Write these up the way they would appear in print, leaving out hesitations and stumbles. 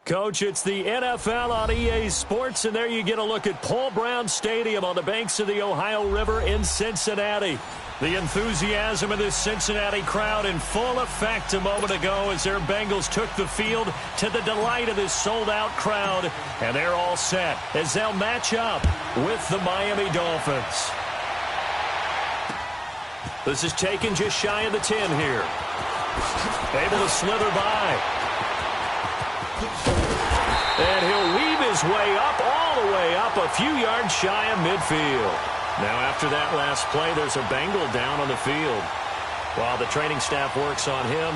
Coach, it's the NFL on EA Sports, and there you get a look at Paul Brown Stadium on the banks of the Ohio River in Cincinnati. The enthusiasm of this Cincinnati crowd in full effect a moment ago as their Bengals took the field to the delight of this sold-out crowd. And they're all set as they'll match up with the Miami Dolphins. This is taken just shy of the 10 here. Able to slither by. And he'll weave his way up, all the way up, a few yards shy of midfield. Now, after that last play, there's a Bengal down on the field. While the training staff works on him,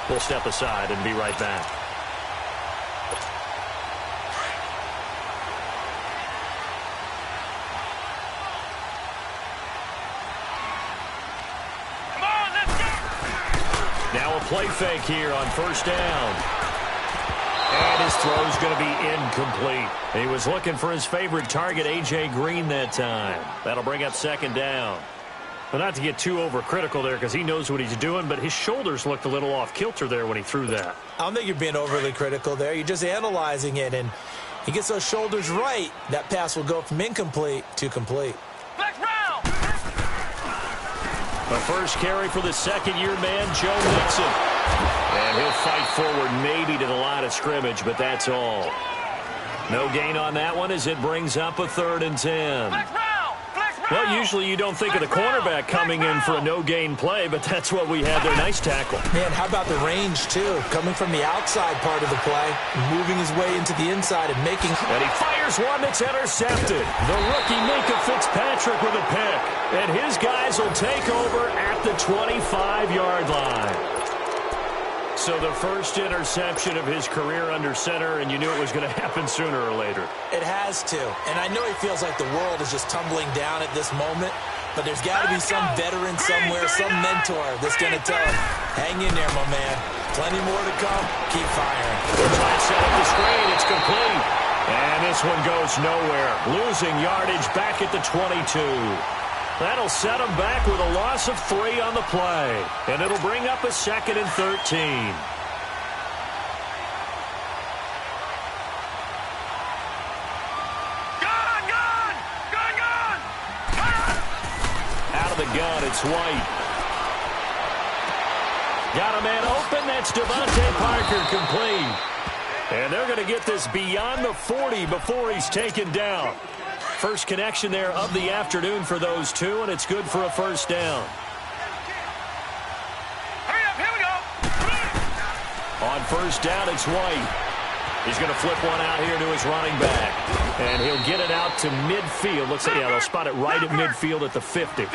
we'll step aside and be right back. Come on, let's go! Now a play fake here on first down. And his throw's going to be incomplete. He was looking for his favorite target, A.J. Green, that time. That'll bring up second down. But not to get too overcritical there because he knows what he's doing, but his shoulders looked a little off kilter there when he threw that. I don't think you're being overly critical there. You're just analyzing it, and he gets those shoulders right. That pass will go from incomplete to complete. Black round! The first carry for the second-year man, Joe Mixon. And he'll fight forward maybe to the line of scrimmage, but that's all. No gain on that one as it brings up a 3rd and 10. Black round! Black round! Well, usually you don't think of the cornerback coming in for a no-gain play, but that's what we had there. Nice tackle. Man, how about the range, too? Coming from the outside part of the play, moving his way into the inside and making... And he fires one that's intercepted. The rookie Minka Fitzpatrick with a pick. And his guys will take over at the 25-yard line. So the first interception of his career under center, and you knew it was going to happen sooner or later. It has to. And I know he feels like the world is just tumbling down at this moment, but there's got to be some veteran somewhere, some mentor that's going to tell him, hang in there, my man. Plenty more to come. Keep firing. Try to set up the screen. It's complete. And this one goes nowhere. Losing yardage back at the 22. That'll set him back with a loss of 3 on the play. And it'll bring up a 2nd and 13. Gun! Out of the gun, it's White. Got a man open. That's Devontae Parker complete. And they're going to get this beyond the 40 before he's taken down. First connection there of the afternoon for those two, and it's good for a first down. Hurry up, here we go! On first down, it's White. He's going to flip one out here to his running back. And he'll get it out to midfield. Looks like, yeah, they'll spot it right at midfield at the 50.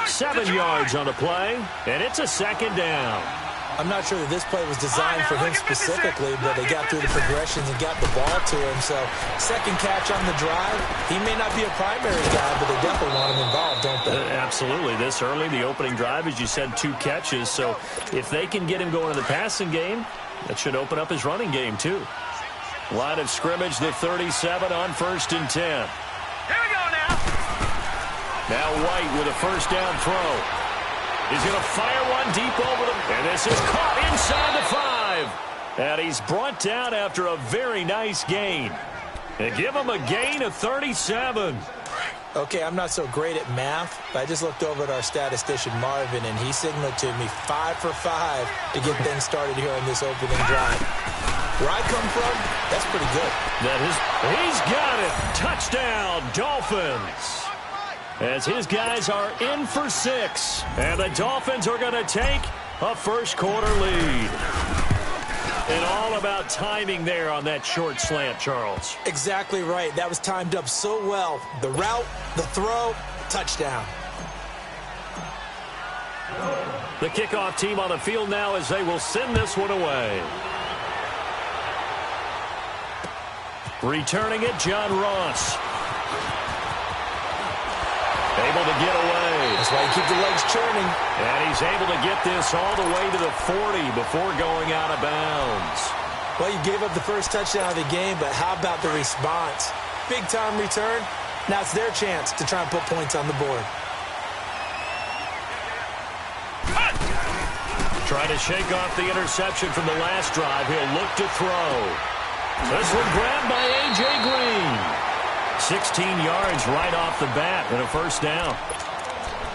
7 yards on the play, and it's a 2nd down. I'm not sure that this play was designed for him specifically, but they got through the progressions and got the ball to him. So, second catch on the drive. He may not be a primary guy, but they definitely want him involved, don't they? Absolutely. This early, the opening drive, as you said, 2 catches. So, if they can get him going in the passing game, that should open up his running game, too. Line of scrimmage, the 37 on 1st and 10. Here we go now! Now White with a first down throw. He's going to fire one deep over them. And this is caught inside the 5. And he's brought down after a very nice gain. And give him a gain of 37. Okay, I'm not so great at math, but I just looked over at our statistician, Marvin, and he signaled to me 5 for 5 to get things started here on this opening drive. Where I come from, that's pretty good. He's got it. Touchdown, Dolphins. As his guys are in for 6. And the Dolphins are going to take a first-quarter lead. And all about timing there on that short slant, Charles. Exactly right. That was timed up so well. The route, the throw, touchdown. The kickoff team on the field now as they will send this one away. Returning it, John Ross. Able to get away. That's why you keep the legs churning. And he's able to get this all the way to the 40 before going out of bounds. Well, you gave up the first touchdown of the game, but how about the response? Big-time return. Now it's their chance to try and put points on the board. Trying to shake off the interception from the last drive. He'll look to throw. This one grabbed by A.J. Green. 16 yards right off the bat and a first down.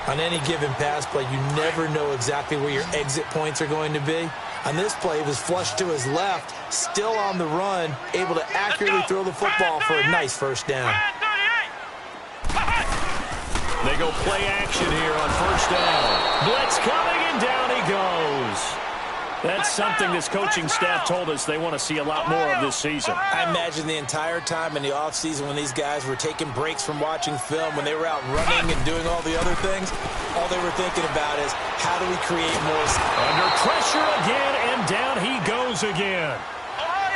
On any given pass play, you never know exactly where your exit points are going to be. On this play, it was flushed to his left, still on the run, able to accurately throw the football for a nice first down. They go play action here on first down. Blitz coming, and down he goes. That's something this coaching staff told us they want to see a lot more of this season. I imagine the entire time in the offseason when these guys were taking breaks from watching film, when they were out running and doing all the other things, all they were thinking about is how do we create more. Under pressure again, and down he goes again.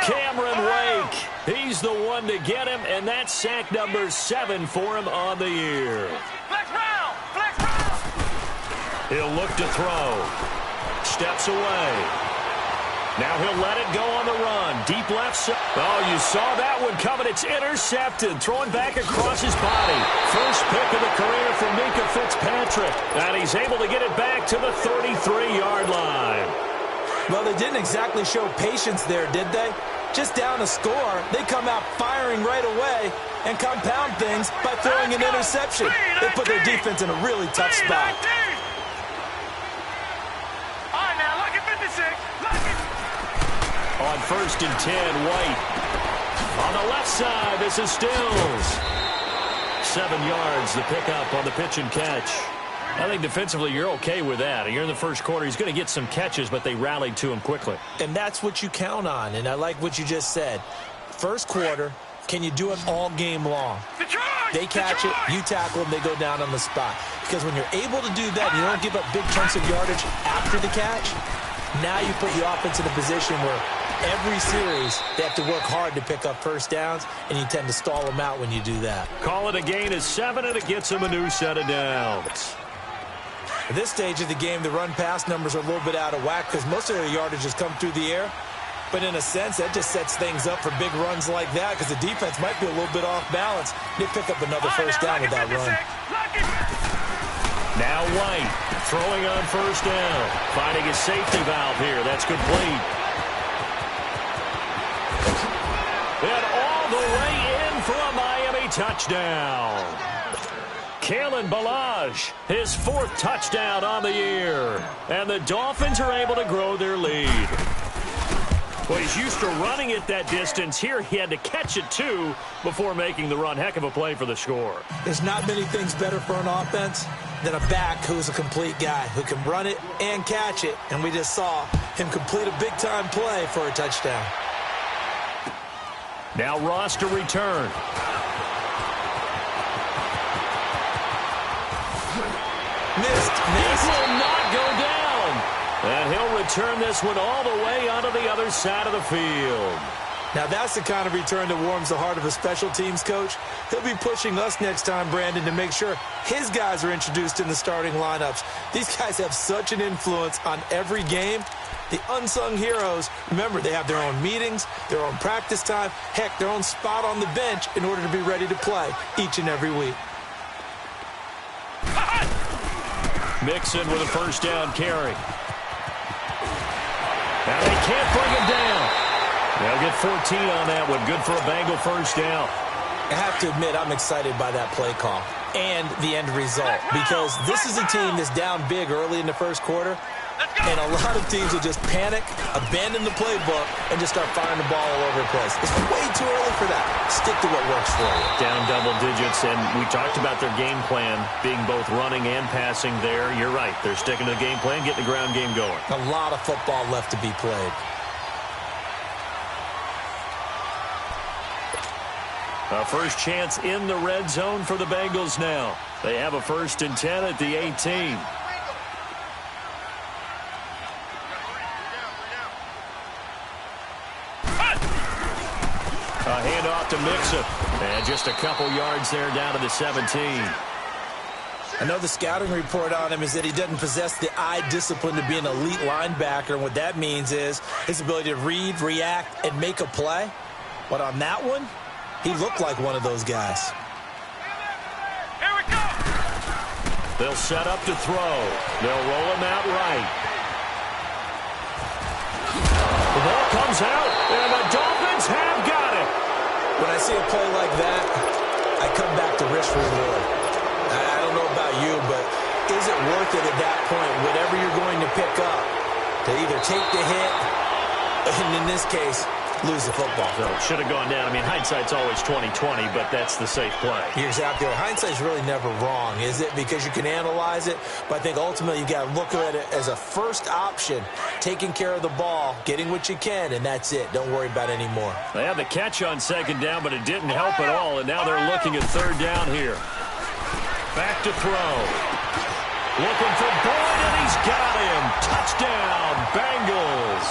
Cameron Wake, he's the one to get him, and that's sack number 7 for him on the year. Flex round! Flex round! He'll look to throw. Steps away. Now he'll let it go on the run. Deep left side. Oh, you saw that one coming. It's intercepted. Throwing back across his body. First pick of the career for Minkah Fitzpatrick. And he's able to get it back to the 33-yard line. Well, they didn't exactly show patience there, did they? Just down a score, they come out firing right away and compound things by throwing an interception. They put their defense in a really tough spot. On first and 10, White. On the left side, this is Stills. 7 yards, the pickup on the pitch and catch. I think defensively you're okay with that. You're in the first quarter. He's going to get some catches, but they rallied to him quickly. And that's what you count on, and I like what you just said. First quarter, can you do it all game long? They catch it, you tackle them, they go down on the spot. Because when you're able to do that, you don't give up big chunks of yardage after the catch, now you put the offense in a position where every series they have to work hard to pick up first downs, and you tend to stall them out when you do that. Call it a gain of 7, and it gets them a new set of downs. At this stage of the game, the run-pass numbers are a little bit out of whack because most of their yardage has come through the air. But in a sense, that just sets things up for big runs like that because the defense might be a little bit off balance. They pick up another first down with that run. Now White throwing on first down. Finding his safety valve here. That's complete. And all the way in for a Miami touchdown. Kalen Ballage, his 4th touchdown on the year. And the Dolphins are able to grow their lead. Well, he's used to running it that distance. Here he had to catch it, too, before making the run. Heck of a play for the score. There's not many things better for an offense than a back who's a complete guy, who can run it and catch it. And we just saw him complete a big-time play for a touchdown. Now Ross to return. Missed. This will not go down. And he'll return this one all the way onto the other side of the field. Now that's the kind of return that warms the heart of a special teams coach. He'll be pushing us next time, Brandon, to make sure his guys are introduced in the starting lineups. These guys have such an influence on every game. The unsung heroes, remember, they have their own meetings, their own practice time, heck, their own spot on the bench in order to be ready to play each and every week. Mixon with a first down carry. Now they can't bring him down. They'll get 14 on that one. Good for a Bengal first down. I have to admit, I'm excited by that play call and the end result because this is a team that's down big early in the first quarter, and a lot of teams will just panic, abandon the playbook, and just start firing the ball all over the place. It's way too early for that. Stick to what works for you. Down double digits, and we talked about their game plan being both running and passing there. You're right. They're sticking to the game plan, getting the ground game going. A lot of football left to be played. A first chance in the red zone for the Bengals now. They have a 1st and 10 at the 18. A handoff to Mixon. And just a couple yards there down to the 17. I know the scouting report on him is that he doesn't possess the eye discipline to be an elite linebacker. And what that means is his ability to read, react, and make a play. But on that one, he looked like one of those guys. Here we go. They'll set up to throw. They'll roll him out right. The ball comes out, and the Dolphins have got When I see a play like that, I come back to risk reward. I don't know about you, but is it worth it at that point, whatever you're going to pick up, to either take the hit, and in this case, lose the football? So it should have gone down. I mean, hindsight's always 20/20, but that's the safe play. You're exactly right. Hindsight's really never wrong, is it? Because you can analyze it, but I think ultimately you got to look at it as a first option, taking care of the ball, getting what you can, and that's it. Don't worry about it anymore. They had the catch on second down, but it didn't help at all, and now they're looking at third down here. Back to throw. Looking for Boyd, and he's got him. Touchdown, Bengals.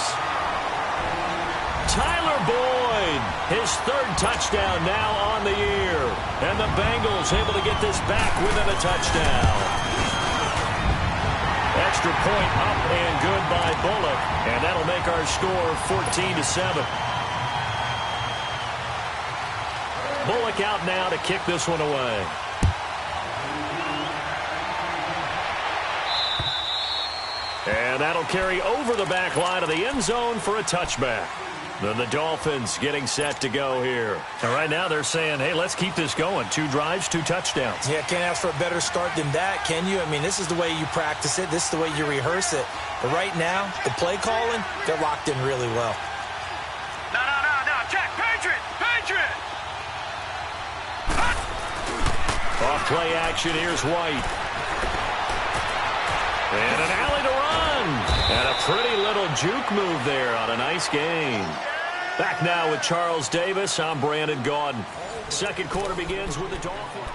Tyler Boyd, his third touchdown now on the year. And the Bengals able to get this back within a touchdown. Extra point up and good by Bullock. And that'll make our score 14-7. Bullock out now to kick this one away. And that'll carry over the back line of the end zone for a touchback. Then the Dolphins getting set to go here. And right now they're saying, hey, let's keep this going. 2 drives, 2 touchdowns. Yeah, can't ask for a better start than that, can you? I mean, this is the way you practice it. This is the way you rehearse it. But right now, the play calling, they're locked in really well. No. Check. Patriot. Off play action, here's White. And an alley to run. And a pretty little juke move there on a nice gain. Back now with Charles Davis. I'm Brandon Gaudin. Second quarter begins with the Dolphins.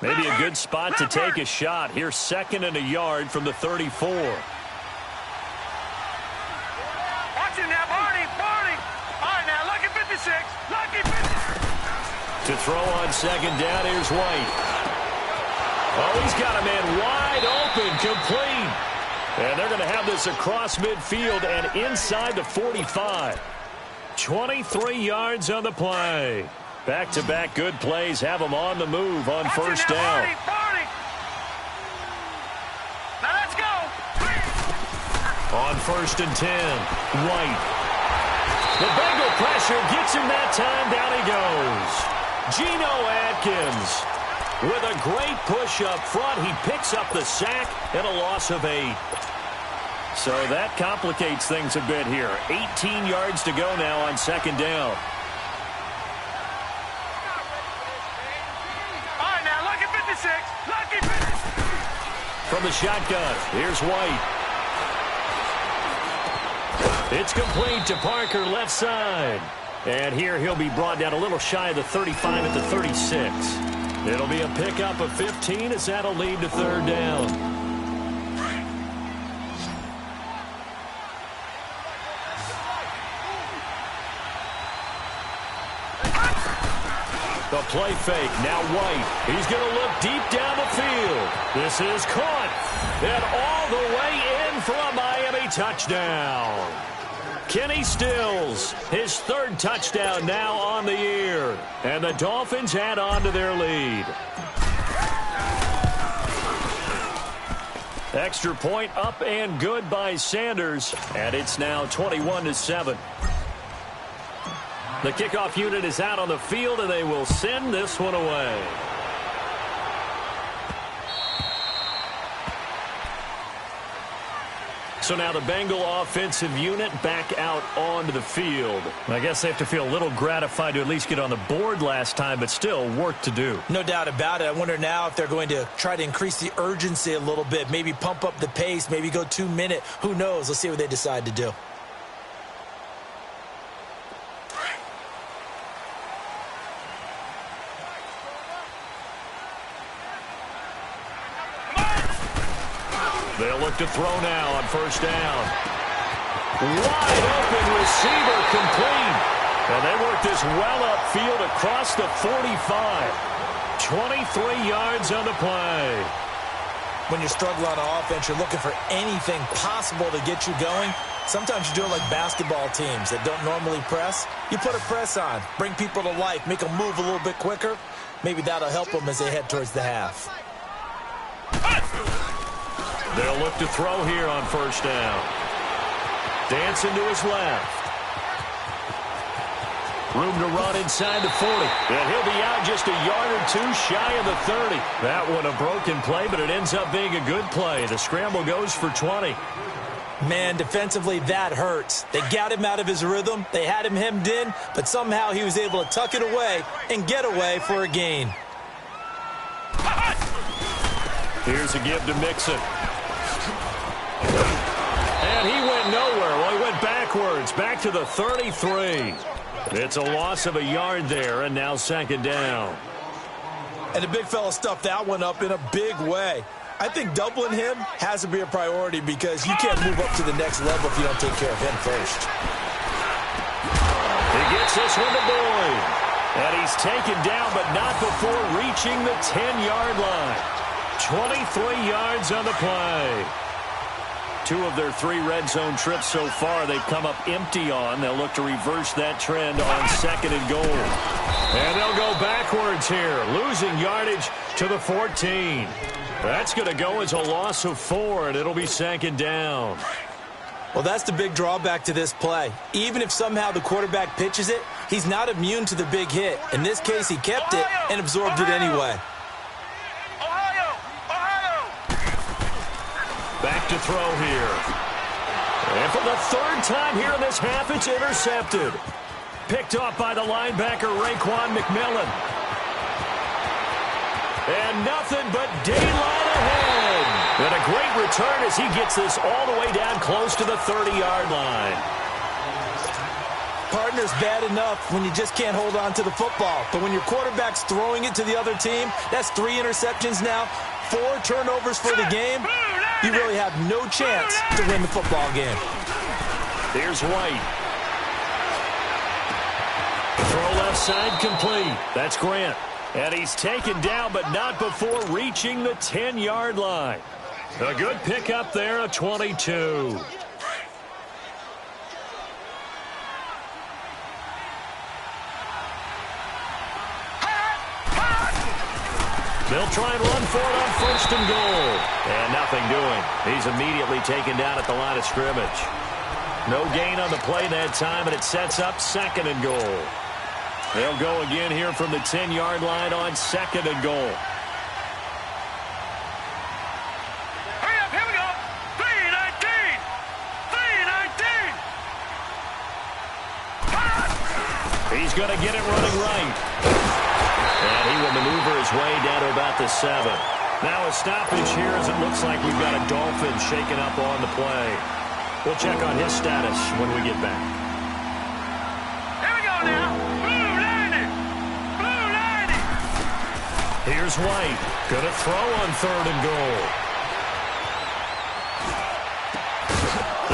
Maybe a good spot to take a shot. Here's 2nd and a yard from the 34. Watch it now, Barney. All right, now, lucky 56. Lucky 56. To throw on second down, here's White. Oh, he's got a man wide open, complete. And they're going to have this across midfield and inside the 45. 23 yards on the play. Back-to-back good plays have them on the move on first down. Barney. Now let's go. On 1st and 10, White. The Bengal pressure gets him that time. Down he goes. Geno Atkins with a great push up front. He picks up the sack and a loss of 8. So that complicates things a bit here. 18 yards to go now on second down. From the shotgun, here's White. It's complete to Parker, left side. And here he'll be brought down a little shy of the 35 at the 36. It'll be a pickup of 15 as that'll lead to third down. The play fake, now White. He's going to look deep down the field. This is caught. And all the way in for a Miami touchdown. Kenny Stills, his 3rd touchdown now on the year. And the Dolphins add on to their lead. Extra point up and good by Sanders. And it's now 21-7. The kickoff unit is out on the field, and they will send this one away. So now the Bengal offensive unit back out onto the field. I guess they have to feel a little gratified to at least get on the board last time, but still work to do. No doubt about it. I wonder now if they're going to try to increase the urgency a little bit, maybe pump up the pace, maybe go 2-minute. Who knows? Let's see what they decide to do. They'll look to throw now on first down. Wide open receiver complete. And they work this well upfield across the 45. 23 yards on the play. When you're struggling on offense, you're looking for anything possible to get you going. Sometimes you do it like basketball teams that don't normally press. You put a press on, bring people to life, make them move a little bit quicker. Maybe that'll help them as they head towards the half. They'll look to throw here on first down. Dancing to his left. Room to run inside the 40. And he'll be out just a yard or two shy of the 30. That one a broken play, but it ends up being a good play. The scramble goes for 20. Man, defensively, that hurts. They got him out of his rhythm. They had him hemmed in, but somehow he was able to tuck it away and get away for a gain. Here's a give to Mixon. And he went nowhere. Well, he went backwards, back to the 33. It's a loss of a yard there, and now second down. And the big fella stuffed that one up in a big way. I think doubling him has to be a priority because you can't move up to the next level if you don't take care of him first. He gets this one to Boyd. And he's taken down, but not before reaching the 10-yard line. 23 yards on the play. 2 of their 3 red zone trips so far they've come up empty on. They'll look to reverse that trend on second and goal. And they'll go backwards here, losing yardage to the 14. That's going to go as a loss of 4, and it'll be second down. Well, that's the big drawback to this play. Even if somehow the quarterback pitches it, he's not immune to the big hit. In this case, he kept it and absorbed it anyway. Back to throw here. And for the 3rd time here in this half, it's intercepted. Picked off by the linebacker, Raekwon McMillan. And nothing but daylight ahead. And a great return as he gets this all the way down close to the 30-yard line. Partner's bad enough when you just can't hold on to the football. But when your quarterback's throwing it to the other team, that's 3 interceptions now, 4 turnovers for the game. You really have no chance to win the football game. Here's White. Throw left side complete. That's Grant. And he's taken down, but not before reaching the 10-yard line. A good pickup there, a 22. They'll try and run for it on first and goal. And nothing doing. He's immediately taken down at the line of scrimmage. No gain on the play that time, and it sets up second and goal. They'll go again here from the 10-yard line on second and goal. Hurry up, here we go. 3-19. 3-19. He's going to get it running right. And he will maneuver his way down to about the 7. Now a stoppage here as it looks like we've got a Dolphin shaken up on the play. We'll check on his status when we get back. Here we go now. Blue 90. Blue 90. Here's White. Going to throw on 3rd and goal.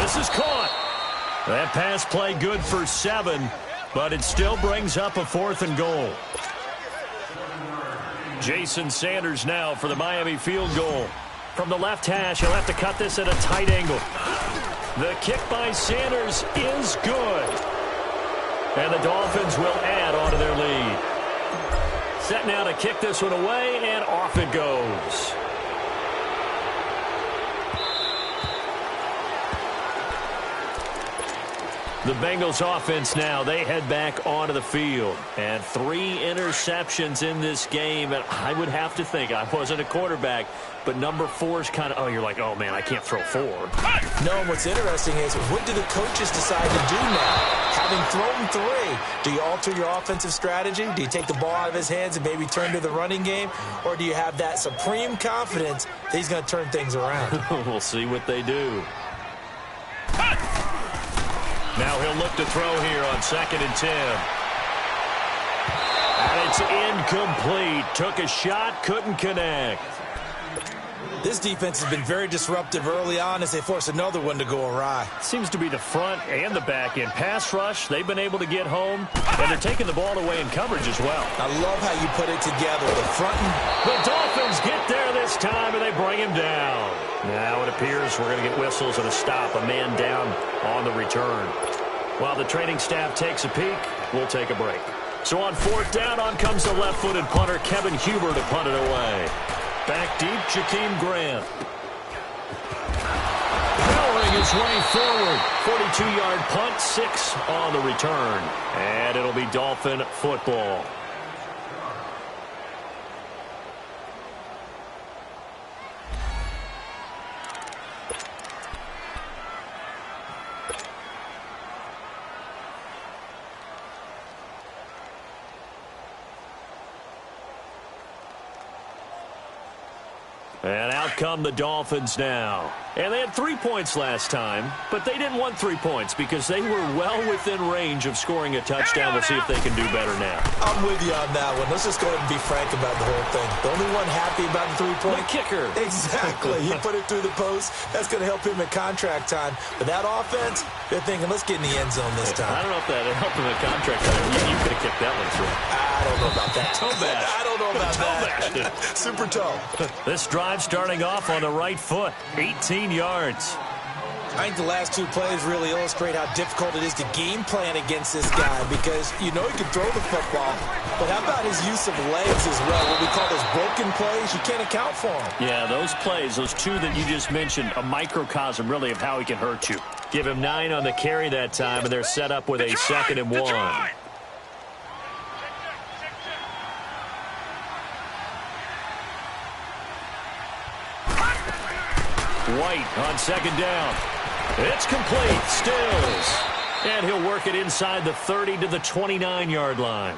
This is caught. That pass play good for 7, but it still brings up a 4th and goal. Jason Sanders now for the Miami field goal. From the left hash, he'll have to cut this at a tight angle. The kick by Sanders is good. And the Dolphins will add on to their lead. Set now to kick this one away, and off it goes. The Bengals offense now, they head back onto the field. And 3 interceptions in this game. And I would have to think, I wasn't a quarterback, but number 4 is kind of, oh, you're like, oh, man, I can't throw 4. No, and what's interesting is, what do the coaches decide to do now? Having thrown 3, do you alter your offensive strategy? Do you take the ball out of his hands and maybe turn to the running game? Or do you have that supreme confidence that he's going to turn things around? We'll see what they do. Now he'll look to throw here on 2nd and 10. And it's incomplete. Took a shot, couldn't connect. This defense has been very disruptive early on as they force another one to go awry. Seems to be the front and the back end. Pass rush, they've been able to get home, and they're taking the ball away in coverage as well. I love how you put it together. The front and... The Dolphins get there this time, and they bring him down. Now it appears we're going to get whistles and a stop, a man down on the return. While the training staff takes a peek, we'll take a break. So on fourth down, on comes the left-footed punter, Kevin Huber, to punt it away. Back deep, Jakeem Grant. Powering his way forward. 42-yard punt, 6 on the return. And it'll be Dolphin football. And out come the Dolphins now. And they had 3 points last time, but they didn't want 3 points because they were well within range of scoring a touchdown. We'll see if they can do better now. I'm with you on that one. Let's just go ahead and be frank about the whole thing. The only one happy about the 3-point... The kicker. Exactly. He put it through the post. That's going to help him in contract time. But that offense, they're thinking, let's get in the end zone this time. I don't know if that helped him in contract time. You could have kicked that one through. I don't know about that. Toe bash. I don't know about that. Super toe. This drive starting off on the right foot. 18 yards. I think the last 2 plays really illustrate how difficult it is to game plan against this guy because you know he can throw the football, but how about his use of legs as well? What we call those broken plays, you can't account for them. Yeah, those plays, those 2 that you just mentioned, a microcosm really of how he can hurt you. Give him 9 on the carry that time, and they're set up with a 2nd and 1. White on 2nd down. It's complete. Stills. And he'll work it inside the 30 to the 29-yard line.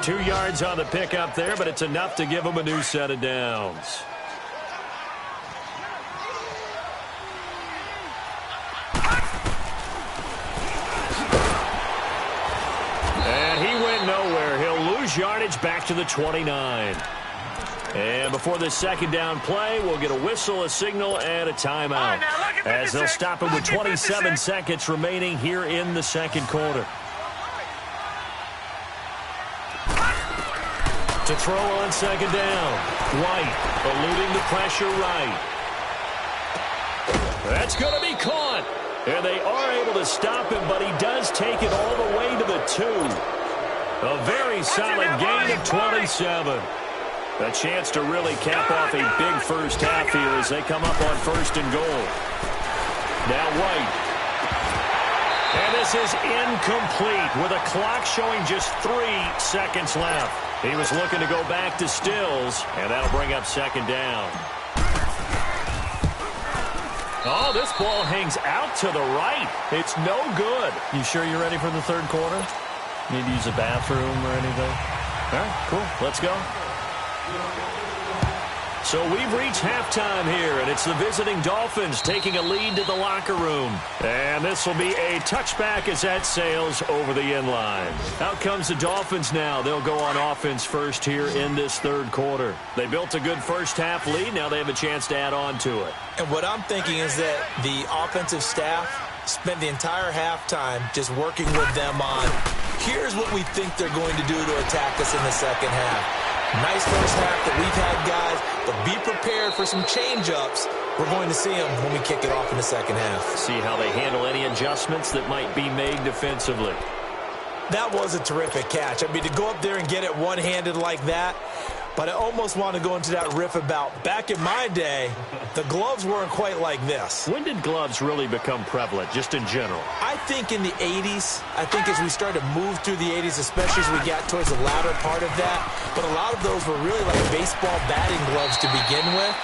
2 yards on the pickup there, but it's enough to give him a new set of downs. And he went nowhere. He'll lose yardage back to the 29. And before this 2nd down play, we'll get a whistle, a signal, and a timeout. As they'll stop it with 27 seconds remaining here in the 2nd quarter. To throw on 2nd down. White eluding the pressure right. That's going to be caught. And they are able to stop him, but he does take it all the way to the 2. A very solid gain of 27. A chance to really cap off a big first half here as they come up on 1st and goal. Now White. And this is incomplete with a clock showing just 3 seconds left. He was looking to go back to Stills, and that'll bring up 2nd down. Oh, this ball hangs out to the right. It's no good. You sure you're ready for the 3rd quarter? Need to use a bathroom or anything? All right, cool. Let's go. So we've reached halftime here, and it's the visiting Dolphins taking a lead to the locker room. And this will be a touchback as that sails over the end line. Out comes the Dolphins now. They'll go on offense first here in this 3rd quarter. They built a good first half lead. Now they have a chance to add on to it. And what I'm thinking is that the offensive staff spent the entire halftime just working with them on, here's what we think they're going to do to attack us in the 2nd half. Nice first half that we've had, guys, but be prepared for some change-ups. We're going to see them when we kick it off in the 2nd half. See how they handle any adjustments that might be made defensively. That was a terrific catch. I mean, to go up there and get it one-handed like that, but I almost want to go into that riff about back in my day, the gloves weren't quite like this. When did gloves really become prevalent, just in general? I think in the 80s. I think as we started to move through the 80s, especially as we got towards the latter part of that. But a lot of those were really like baseball batting gloves to begin with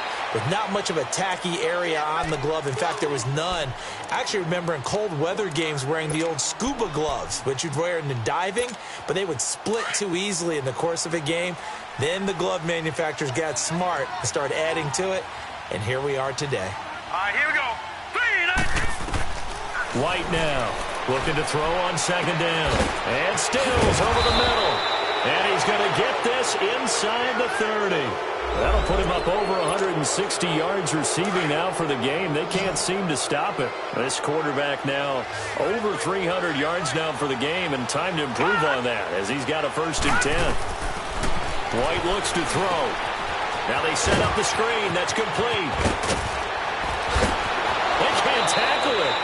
not much of a tacky area on the glove. In fact, there was none. I actually remember in cold weather games wearing the old scuba gloves, which you'd wear in the diving, but they would split too easily in the course of a game. Then the glove manufacturers got smart and started adding to it, and here we are today. All right, here we go. 3, 9. White now looking to throw on 2nd down. And Stills over the middle. And he's going to get this inside the 30. That'll put him up over 160 yards receiving now for the game. They can't seem to stop it. This quarterback now over 300 yards now for the game, and time to improve on that as he's got a 1st and 10. White looks to throw. Now they set up the screen. That's complete. They can't tackle it.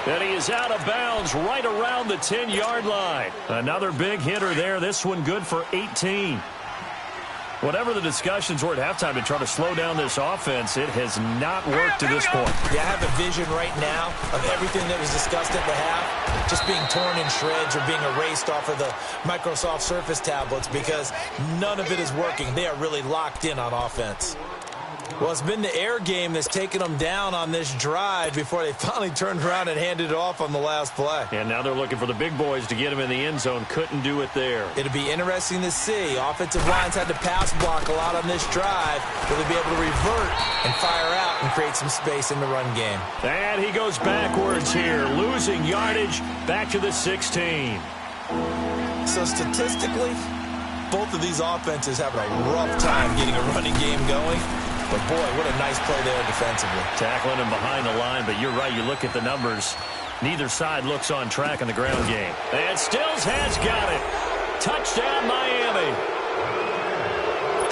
And he is out of bounds right around the 10-yard line. Another big hitter there. This one good for 18. Whatever the discussions were at halftime to try to slow down this offense, it has not worked to this point. Yeah, I have a vision right now of everything that was discussed at the half just being torn in shreds or being erased off of the Microsoft Surface tablets because none of it is working. They are really locked in on offense. Well, it's been the air game that's taken them down on this drive before they finally turned around and handed it off on the last play. And now they're looking for the big boys to get him in the end zone. Couldn't do it there. It'll be interesting to see. Offensive lines had to pass block a lot on this drive. Will they be able to revert and fire out and create some space in the run game? And he goes backwards here, losing yardage back to the 16. So statistically, both of these offenses having a rough time getting a running game going. But, boy, what a nice play there defensively. Tackling him behind the line, but you're right. You look at the numbers. Neither side looks on track in the ground game. And Stills has got it. Touchdown, Miami.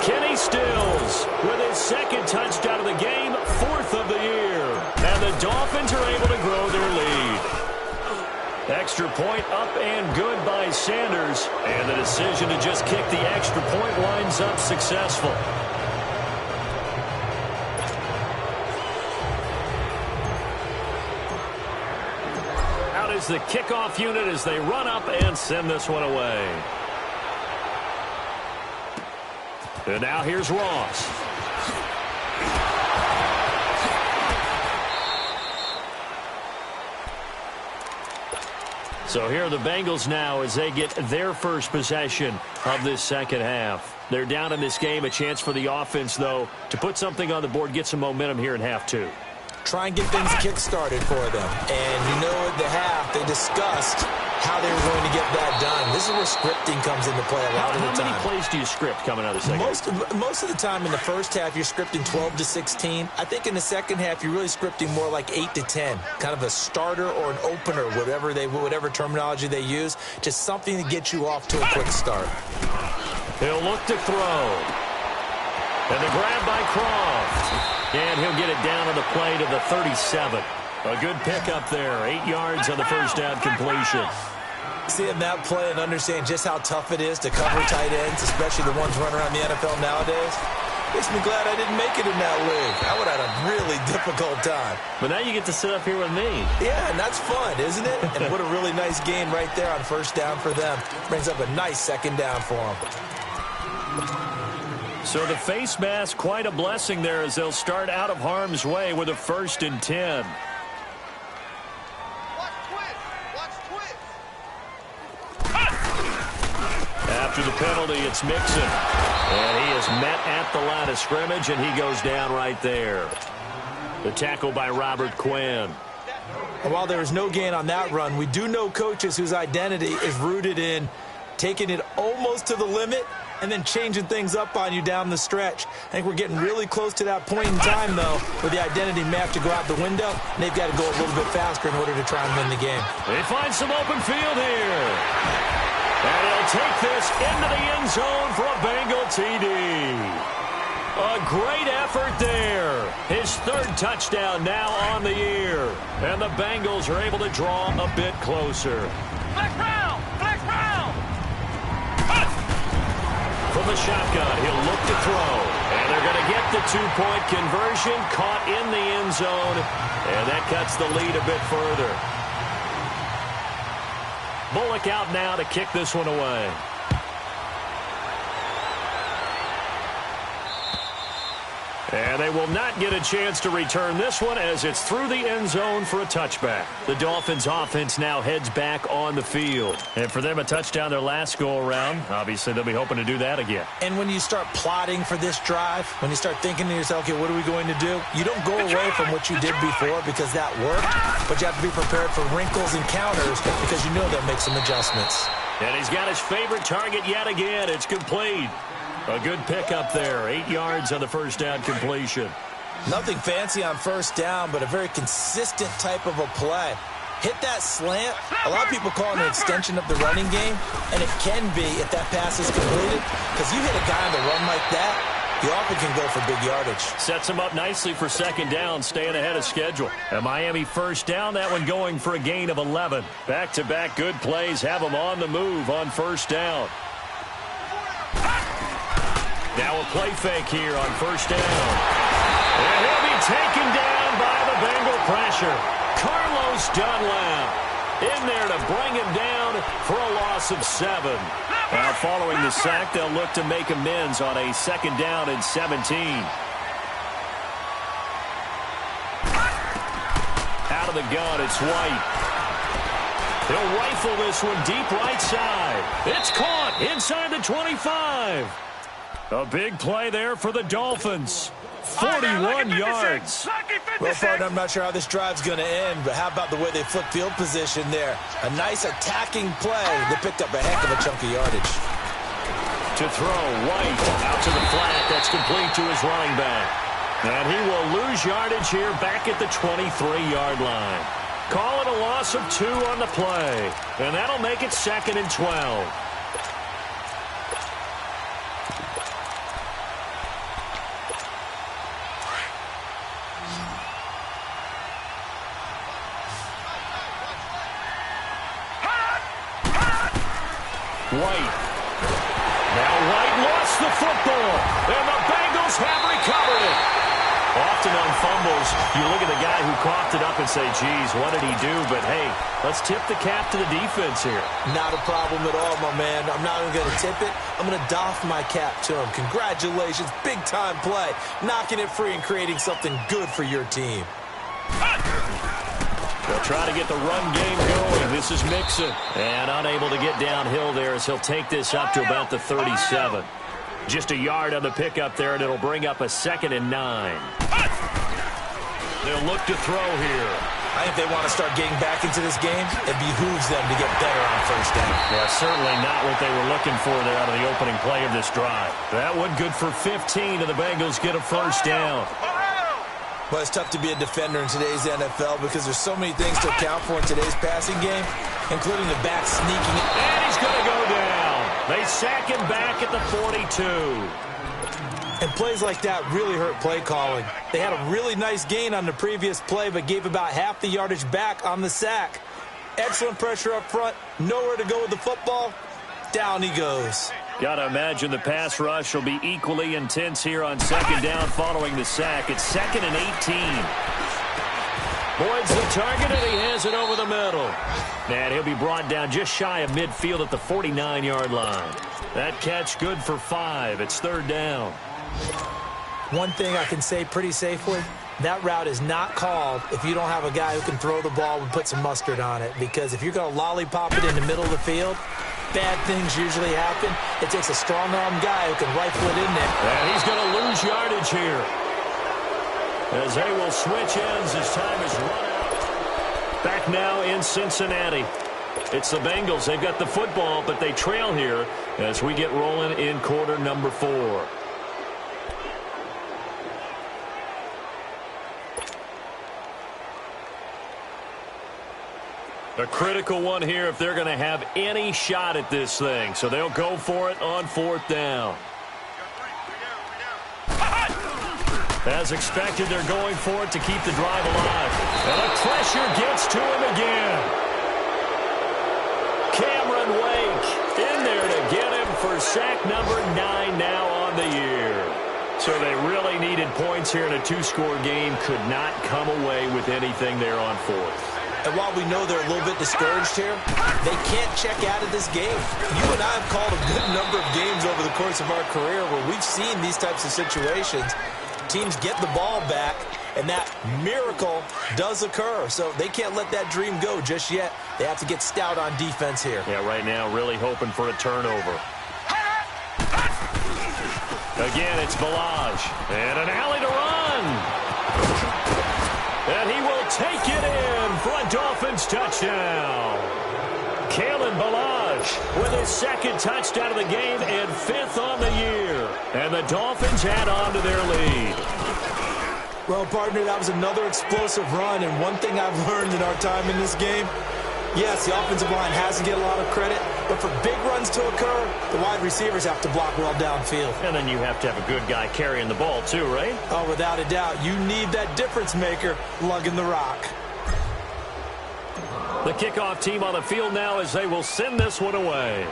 Kenny Stills with his 2nd touchdown of the game, 4th of the year. And the Dolphins are able to grow their lead. Extra point up and good by Sanders. And the decision to just kick the extra point winds up successful. Is the kickoff unit as they run up and send this one away. And now here's Ross. So here are the Bengals now as they get their first possession of this second half. They're down in this game. A chance for the offense, though, to put something on the board, get some momentum here in half 2. Try and get things kick-started for them. And you know at the half, they discussed how they were going to get that done. This is where scripting comes into play a lot of the time. How many plays do you script coming out of the second half? Most of the time in the first half, you're scripting 12 to 16. I think in the second half, you're really scripting more like 8 to 10. Kind of a starter or an opener, whatever terminology they use. Just something to get you off to a quick start. He'll look to throw. And the grab by Croft. And he'll get it down on the play to the 37. A good pickup there. 8 yards on the first down completion. Seeing that play and understand just how tough it is to cover tight ends, especially the ones running around the NFL nowadays, makes me glad I didn't make it in that league. I would have had a really difficult time. But now you get to sit up here with me. Yeah, and that's fun, isn't it? And what a really nice gain right there on first down for them. Brings up a nice second down for them. So the face mask, quite a blessing there as they'll start out of harm's way with a 1st and 10. After the penalty, it's Mixon. And he is met at the line of scrimmage, and he goes down right there. The tackle by Robert Quinn. And while there was no gain on that run, we do know coaches whose identity is rooted in taking it almost to the limit and then changing things up on you down the stretch. I think we're getting really close to that point in time, though, where the identity may have to go out the window, and they've got to go a little bit faster in order to try and win the game. They find some open field here. And he'll take this into the end zone for a Bengal TD. A great effort there. His 3rd touchdown now on the year. And the Bengals are able to draw a bit closer. Flex round! Flex round! From the shotgun, he'll look to throw. And they're going to get the 2-point conversion, caught in the end zone. And that cuts the lead a bit further. Bullock out now to kick this one away. And they will not get a chance to return this one as it's through the end zone for a touchback. The Dolphins offense now heads back on the field. And for them, a touchdown their last go-around. Obviously, they'll be hoping to do that again. And when you start plotting for this drive, when you start thinking to yourself, okay, what are we going to do? You don't go away from what you did before because that worked, but you have to be prepared for wrinkles and counters because you know they'll make some adjustments. And he's got his favorite target yet again. It's complete. A good pickup there. 8 yards on the first down completion. Nothing fancy on first down, but a very consistent type of a play. Hit that slant. A lot of people call it an extension of the running game, and it can be if that pass is completed, because you hit a guy on the run like that, he often can go for big yardage. Sets him up nicely for second down, staying ahead of schedule. A Miami first down, that one going for a gain of 11. Back-to-back good plays have him on the move on first down. Now a play fake here on first down. And he'll be taken down by the Bengal pressure. Carlos Dunlap in there to bring him down for a loss of 7. Now, following the sack, they'll look to make amends on a second down and 17. Out of the gun, it's White. He'll rifle this one deep right side. It's caught inside the 25. A big play there for the Dolphins. 41 yards. Well, partner, I'm not sure how this drive's going to end, but how about the way they flip field position there? A nice attacking play. They picked up a heck of a chunk of yardage. To throw, White out to the flat. That's complete to his running back. And he will lose yardage here back at the 23-yard line. Call it a loss of 2 on the play. And that'll make it 2nd and 12. White. Now White lost the football, and the Bengals have recovered it. Often on fumbles, you look at the guy who coughed it up and say, geez, what did he do? But, hey, let's tip the cap to the defense here. Not a problem at all, my man. I'm not even going to tip it. I'm going to doff my cap to him. Congratulations, big-time play. Knocking it free and creating something good for your team. They'll try to get the run game going. This is Mixon. And unable to get downhill there as he'll take this up to about the 37. Just a yard on the pickup there, and it'll bring up a 2nd and 9. They'll look to throw here. I think they want to start getting back into this game. It behooves them to get better on first down. Yeah, certainly not what they were looking for there out of the opening play of this drive. That one good for 15, and the Bengals get a first down. Well, it's tough to be a defender in today's NFL because there's so many things to account for in today's passing game, including the back sneaking. And he's going to go down. They sack him back at the 42. And plays like that really hurt play calling. They had a really nice gain on the previous play, but gave about half the yardage back on the sack. Excellent pressure up front. Nowhere to go with the football. Down he goes. Got to imagine the pass rush will be equally intense here on second down following the sack. It's 2nd and 18. Boyd's the target, and he has it over the middle. And he'll be brought down just shy of midfield at the 49-yard line. That catch good for 5. It's 3rd down. One thing I can say pretty safely, that route is not called if you don't have a guy who can throw the ball and put some mustard on it. Because if you're going to lollipop it in the middle of the field, bad things usually happen. It takes a strong-arm guy who can rifle it in there. And he's going to lose yardage here, as they will switch ends as time is run out. Back now in Cincinnati. It's the Bengals. They've got the football, but they trail here as we get rolling in quarter number 4. A critical one here if they're going to have any shot at this thing. So they'll go for it on 4th down. As expected, they're going for it to keep the drive alive. And the pressure gets to him again. Cameron Wake in there to get him for sack number 9 now on the year. So they really needed points here in a 2-score game. Could not come away with anything there on 4th. And while we know they're a little bit discouraged here, they can't check out of this game. You and I have called a good number of games over the course of our career where we've seen these types of situations. Teams get the ball back, and that miracle does occur. So they can't let that dream go just yet. They have to get stout on defense here. Yeah, right now really hoping for a turnover. Again, it's Balaj. And an alley to run. And he will take it in for a Dolphins touchdown. Kalen Balaj Balazs with his second touchdown of the game and 5th on the year. And the Dolphins add on to their lead. Well, partner, that was another explosive run, and one thing I've learned in our time in this game, yes, the offensive line has to get a lot of credit, but for big runs to occur, the wide receivers have to block well downfield. And then you have to have a good guy carrying the ball too, right? Oh, without a doubt. You need that difference maker lugging the rock. The kickoff team on the field now as they will send this one away.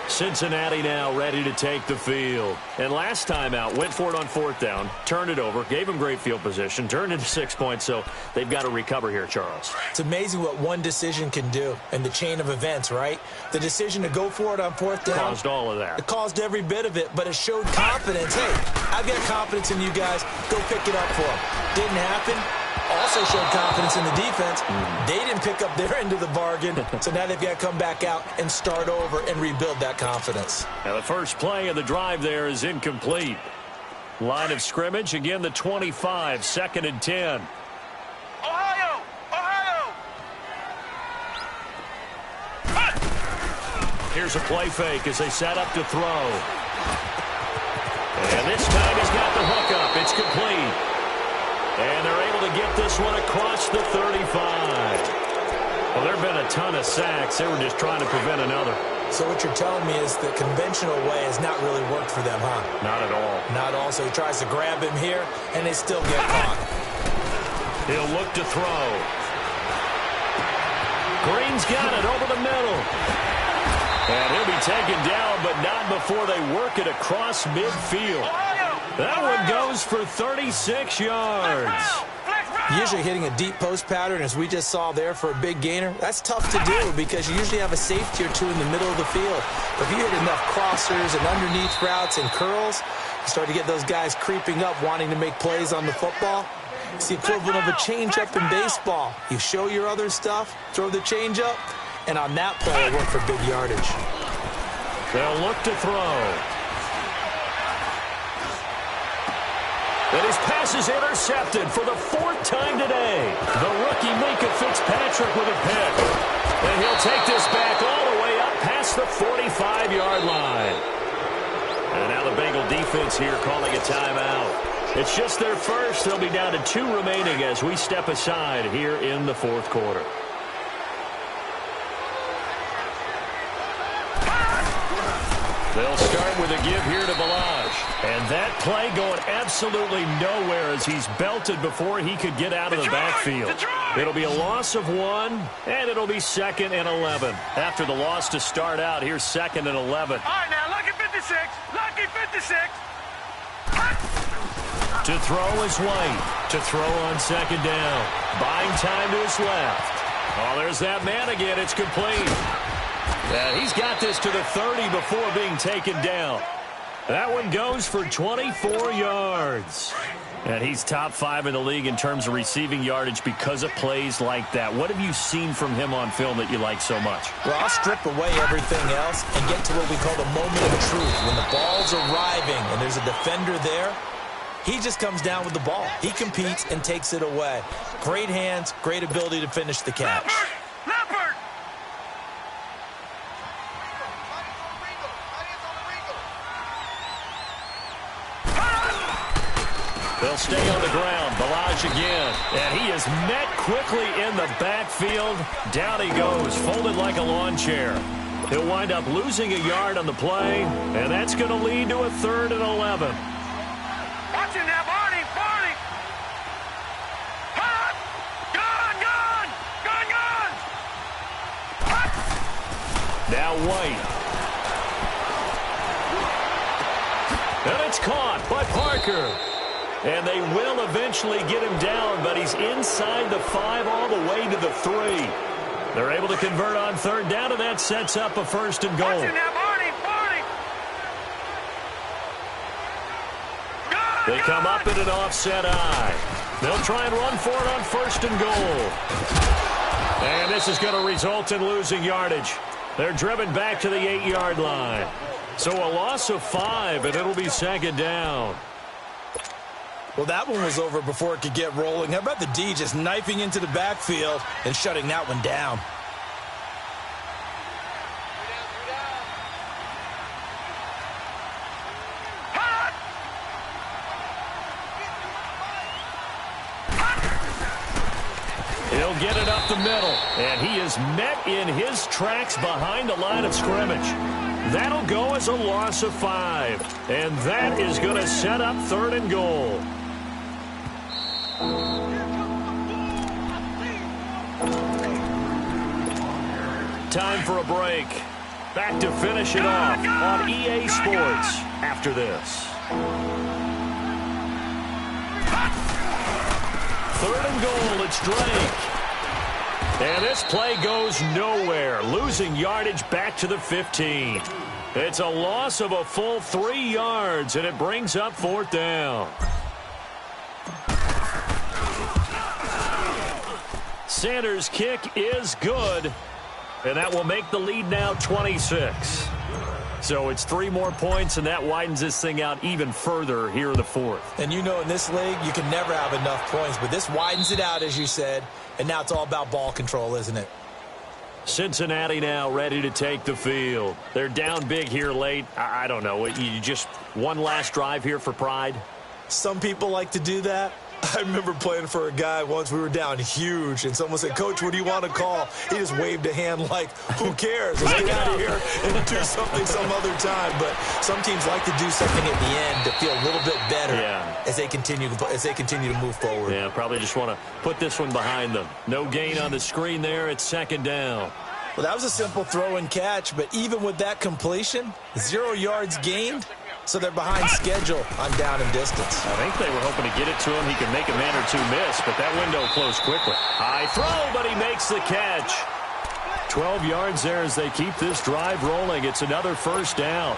Cincinnati now ready to take the field. And last time out, went for it on 4th down, turned it over, gave them great field position, turned into 6 points, so they've got to recover here, Charles. It's amazing what one decision can do in the chain of events, right? The decision to go for it on 4th down. Caused all of that. It caused every bit of it, but it showed confidence. Hey, I've got confidence in you guys. Go pick it up for them. Didn't happen. Also showed confidence in the defense. They didn't pick up their end of the bargain, so now they've got to come back out and start over and rebuild that confidence. Now the first play of the drive there is incomplete. Line of scrimmage, again the 25, 2nd and 10. Ohio! Ohio! Here's a play fake as they set up to throw. And this time he's got the hook up. It's complete. And they're able to get this one across the 35. Well, there have been a ton of sacks. They were just trying to prevent another. So what you're telling me is the conventional way has not really worked for them, huh? Not at all. Not all. So he tries to grab him here, and they still get caught. He'll look to throw. Green's got it over the middle. And he'll be taken down, but not before they work it across midfield. That one goes for 36 yards. Usually hitting a deep post pattern, as we just saw there for a big gainer, that's tough to do because you usually have a safety or two in the middle of the field. But if you hit enough crossers and underneath routes and curls, you start to get those guys creeping up, wanting to make plays on the football. It's the equivalent of a changeup in baseball. You show your other stuff, throw the changeup, and on that play, it worked for big yardage. They'll look to throw. And his pass is intercepted for the 4th time today. The rookie Minkah Fitzpatrick with a pick. And he'll take this back all the way up past the 45-yard line. And now the Bengal defense here calling a timeout. It's just their first. They'll be down to 2 remaining as we step aside here in the 4th quarter. They'll start with a give here to Balazs. And that play going absolutely nowhere as he's belted before he could get out of the backfield. It'll be a loss of 1, and it'll be 2nd and 11. After the loss to start out, here's 2nd and 11. All right, now, lucky 56. Lucky 56. To throw is White. To throw on 2nd down. Buying time to his left. Oh, there's that man again. It's complete. And he's got this to the 30 before being taken down. That one goes for 24 yards. And he's top 5 in the league in terms of receiving yardage because of plays like that. What have you seen from him on film that you like so much? Well, I'll strip away everything else and get to what we call the moment of truth. When the ball's arriving and there's a defender there, he just comes down with the ball. He competes and takes it away. Great hands, great ability to finish the catch. Leopard! They'll stay on the ground. Balazs again. And he is met quickly in the backfield. Down he goes, folded like a lawn chair. He'll wind up losing a yard on the play, and that's going to lead to a 3rd and 11. Watch him now, Barney! Barney! Hot! Gun! Gun! Gun! Gun! Hot! Now White. And it's caught by Parker. And they will eventually get him down, but he's inside the 5 all the way to the 3. They're able to convert on 3rd down, and that sets up a 1st and goal. Watch him now, Barney! Barney! Gun! They come up in an offset eye. They'll try and run for it on 1st and goal. And this is going to result in losing yardage. They're driven back to the 8-yard line. So a loss of 5, and it'll be 2nd down. Well, that one was over before it could get rolling. How about the D just knifing into the backfield and shutting that one down? He'll get it up the middle, and he is met in his tracks behind the line of scrimmage. That'll go as a loss of 5, and that is going to set up 3rd and goal. Time for a break. Back to finish it off on EA Sports after this. 3rd and goal, it's Drake. And this play goes nowhere, losing yardage back to the 15. It's a loss of a full 3 yards, and it brings up 4th down. Sanders' kick is good, and that will make the lead now 26. So it's 3 more points, and that widens this thing out even further here in the 4th. And you know in this league, you can never have enough points, but this widens it out, as you said, and now it's all about ball control, isn't it? Cincinnati now ready to take the field. They're down big here late. I don't know. You just one last drive here for pride? Some people like to do that. I remember playing for a guy once. We were down huge, and someone said, "Coach, what do you want to call?" He just waved a hand like, who cares? Let's get out of here and do something some other time. But some teams like to do something at the end to feel a little bit better as they continue to move forward. Yeah, probably just want to put this one behind them. No gain on the screen there. It's 2nd down. Well, that was a simple throw and catch, but even with that completion, 0 yards gained. So they're behind schedule on down and distance. I think they were hoping to get it to him. He could make a man or 2 miss, but that window closed quickly. High throw, but he makes the catch. 12 yards there as they keep this drive rolling. It's another 1st down.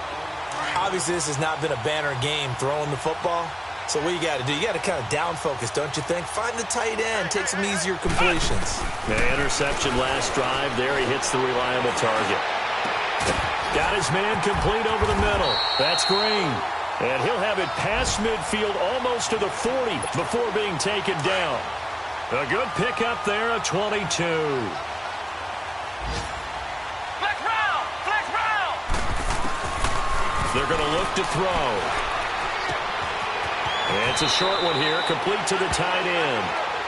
Obviously, this has not been a banner game throwing the football. So what you got to do, you got to kind of down focus, don't you think? Find the tight end, take some easier completions. The interception last drive. There he hits the reliable target. Got his man complete over the middle. That's Green. And he'll have it past midfield almost to the 40 before being taken down. A good pickup there, a 22. Flex round! Flex round! They're going to look to throw. And it's a short one here, complete to the tight end.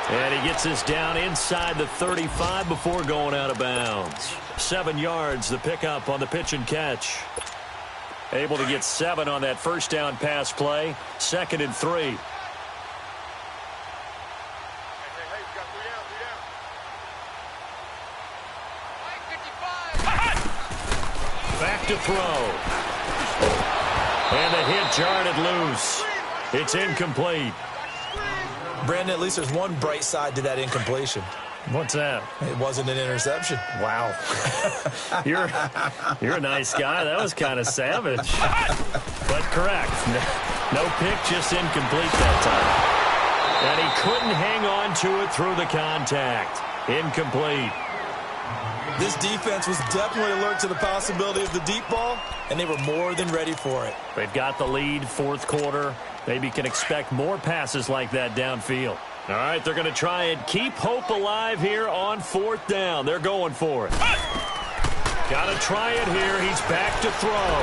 And he gets this down inside the 35 before going out of bounds. 7 yards, the pickup on the pitch and catch. Able to get 7 on that 1st down pass play. 2nd and 3. Back to throw. And the hit jarred it loose. It's incomplete. Brandon, at least there's one bright side to that incompletion. What's that? It wasn't an interception. Wow. You're a nice guy. That was kind of savage. But correct. No pick, just incomplete that time. And he couldn't hang on to it through the contact. Incomplete. This defense was definitely alert to the possibility of the deep ball, and they were more than ready for it. They've got the lead, 4th quarter. Maybe can expect more passes like that downfield. All right, they're going to try and keep hope alive here on 4th down. They're going for it. Got to try it here. He's back to throw.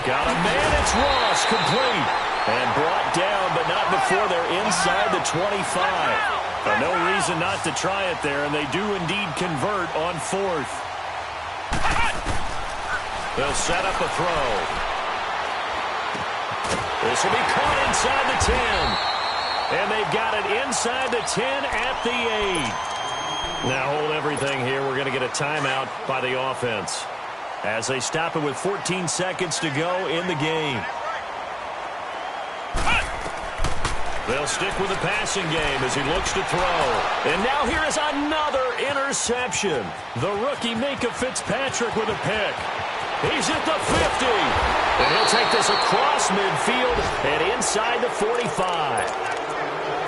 Got a man. It's Ross, complete. And brought down, but not before they're inside the 25. No reason not to try it there, and they do indeed convert on 4th. They'll set up a throw. This will be caught inside the 10. And they've got it inside the 10 at the 8. Now hold everything here. We're going to get a timeout by the offense as they stop it with 14 seconds to go in the game. They'll stick with the passing game as he looks to throw. And now here is another interception. The rookie Micah Fitzpatrick with a pick. He's at the 50. And he'll take this across midfield and inside the 45.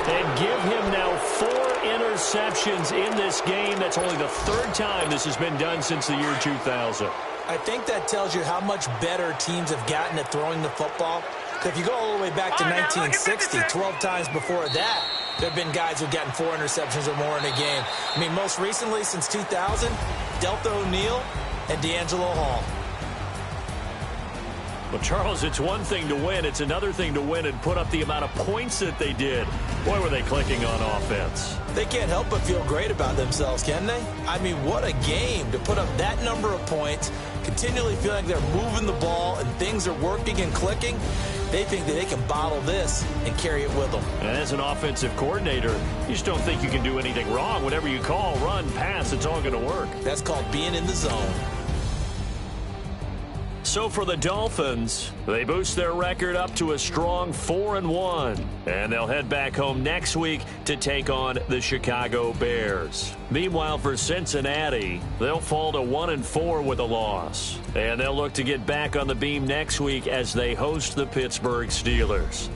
And give him now 4 interceptions in this game. That's only the 3rd time this has been done since the year 2000. I think that tells you how much better teams have gotten at throwing the football. So if you go all the way back to 1960, 12 times before that, there have been guys who've gotten 4 interceptions or more in a game. I mean, most recently, since 2000, Delta O'Neal and D'Angelo Hall. Well, Charles, it's one thing to win. It's another thing to win and put up the amount of points that they did. Boy, were they clicking on offense. They can't help but feel great about themselves, can they? I mean, what a game to put up that number of points, continually feeling like they're moving the ball and things are working and clicking. They think that they can bottle this and carry it with them. And as an offensive coordinator, you just don't think you can do anything wrong. Whatever you call, run, pass, it's all going to work. That's called being in the zone. So for the Dolphins, they boost their record up to a strong 4-1. And they'll head back home next week to take on the Chicago Bears. Meanwhile, for Cincinnati, they'll fall to 1-4 with a loss. And they'll look to get back on the beam next week as they host the Pittsburgh Steelers.